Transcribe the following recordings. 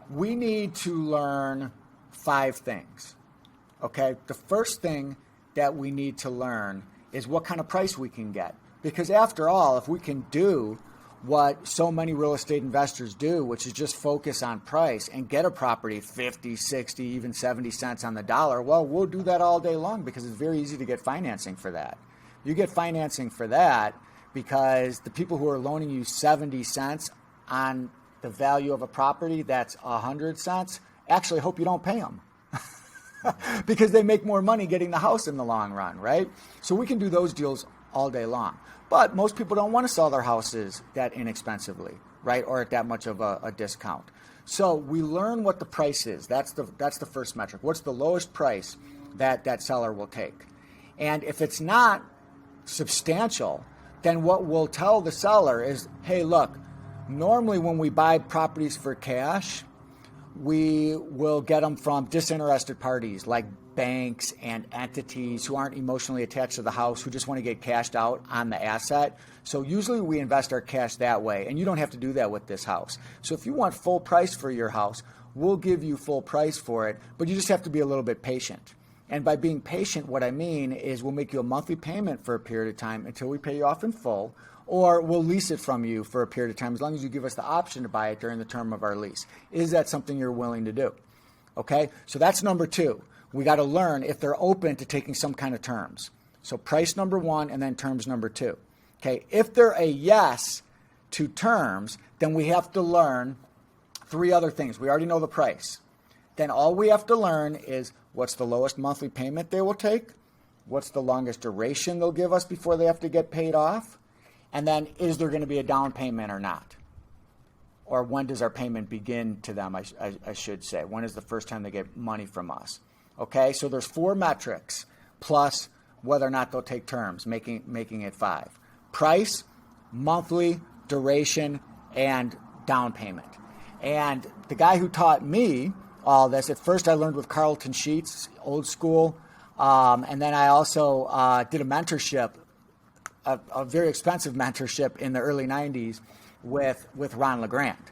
we need to learn 5 things, okay? The first thing that we need to learn is what kind of price we can get. Because after all, if we can do what so many real estate investors do, which is just focus on price and get a property 50, 60, even 70 cents on the dollar, well, we'll do that all day long because it's very easy to get financing for that. You get financing for that because the people who are loaning you 70 cents on the value of a property that's 100 cents actually hope you don't pay them because they make more money getting the house in the long run, right? So we can do those deals all day long. But most people don't want to sell their houses that inexpensively, right, or at that much of a discount. So we learn what the price is. That's the first metric. What's the lowest price that seller will take? And if it's not substantial, then what we'll tell the seller is, hey, look, normally when we buy properties for cash, we will get them from disinterested parties like banks and entities who aren't emotionally attached to the house, who just want to get cashed out on the asset. So usually we invest our cash that way, and you don't have to do that with this house. So if you want full price for your house, we'll give you full price for it, but you just have to be a little bit patient. And by being patient, what I mean is we'll make you a monthly payment for a period of time until we pay you off in full, or we'll lease it from you for a period of time as long as you give us the option to buy it during the term of our lease. Is that something you're willing to do? Okay, so that's number 2. We got to learn if they're open to taking some kind of terms. So price number 1 and then terms number 2. Okay, if they're a yes to terms, then we have to learn 3 other things. We already know the price. Then all we have to learn is what's the lowest monthly payment they will take, what's the longest duration they'll give us before they have to get paid off, and then is there going to be a down payment or not? Or when does our payment begin to them, I should say. When is the first time they get money from us? Okay, so there's 4 metrics plus whether or not they'll take terms, making it 5. Price, monthly, duration, and down payment. And the guy who taught me all this, at first I learned with Carlton Sheets, old school, and then I also did a mentorship, a very expensive mentorship in the early 90s with Ron LeGrand,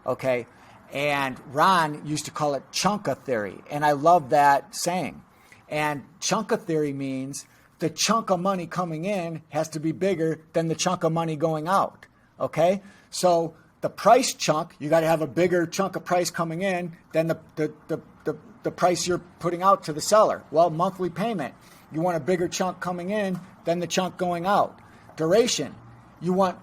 okay? And Ron used to call it chunka theory, and I love that saying. And chunka theory means the chunk of money coming in has to be bigger than the chunk of money going out, okay? So the price chunk, you got to have a bigger chunk of price coming in than the price you're putting out to the seller. Well, monthly payment, you want a bigger chunk coming in than the chunk going out. Duration, you want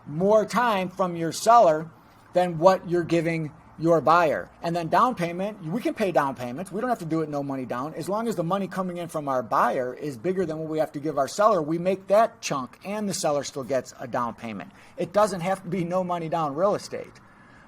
more time from your seller than what you're giving your buyer. And then down payment, we can pay down payments. We don't have to do it no money down. As long as the money coming in from our buyer is bigger than what we have to give our seller, we make that chunk and the seller still gets a down payment. It doesn't have to be no money down real estate.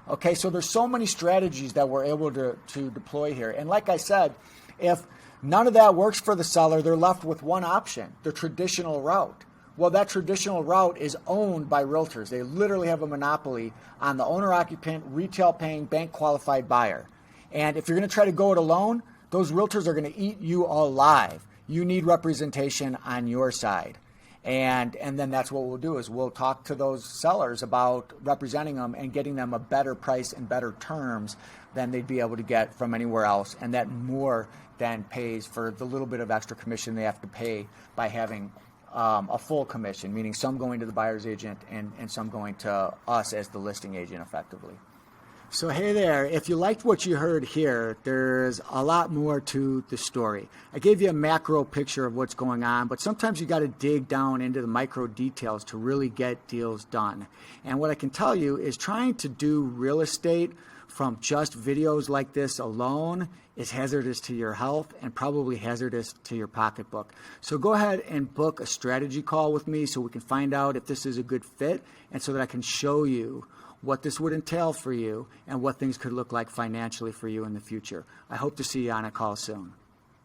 Okay, so there's so many strategies that we're able to deploy here. And like I said, if none of that works for the seller, they're left with one option, the traditional route. Well, that traditional route is owned by realtors. They literally have a monopoly on the owner-occupant, retail-paying, bank-qualified buyer. And if you're going to try to go it alone, those realtors are going to eat you alive. You need representation on your side. And then that's what we'll do is we'll talk to those sellers about representing them and getting them a better price and better terms than they'd be able to get from anywhere else. And that more than pays for the little bit of extra commission they have to pay by having a full commission, meaning some going to the buyer's agent and some going to us as the listing agent effectively. So hey there, if you liked what you heard here, there's a lot more to the story. I gave you a macro picture of what's going on, but sometimes you got to dig down into the micro details to really get deals done. And what I can tell you is trying to do real estate from just videos like this alone is hazardous to your health and probably hazardous to your pocketbook. So go ahead and book a strategy call with me so we can find out if this is a good fit and so that I can show you what this would entail for you and what things could look like financially for you in the future. I hope to see you on a call soon.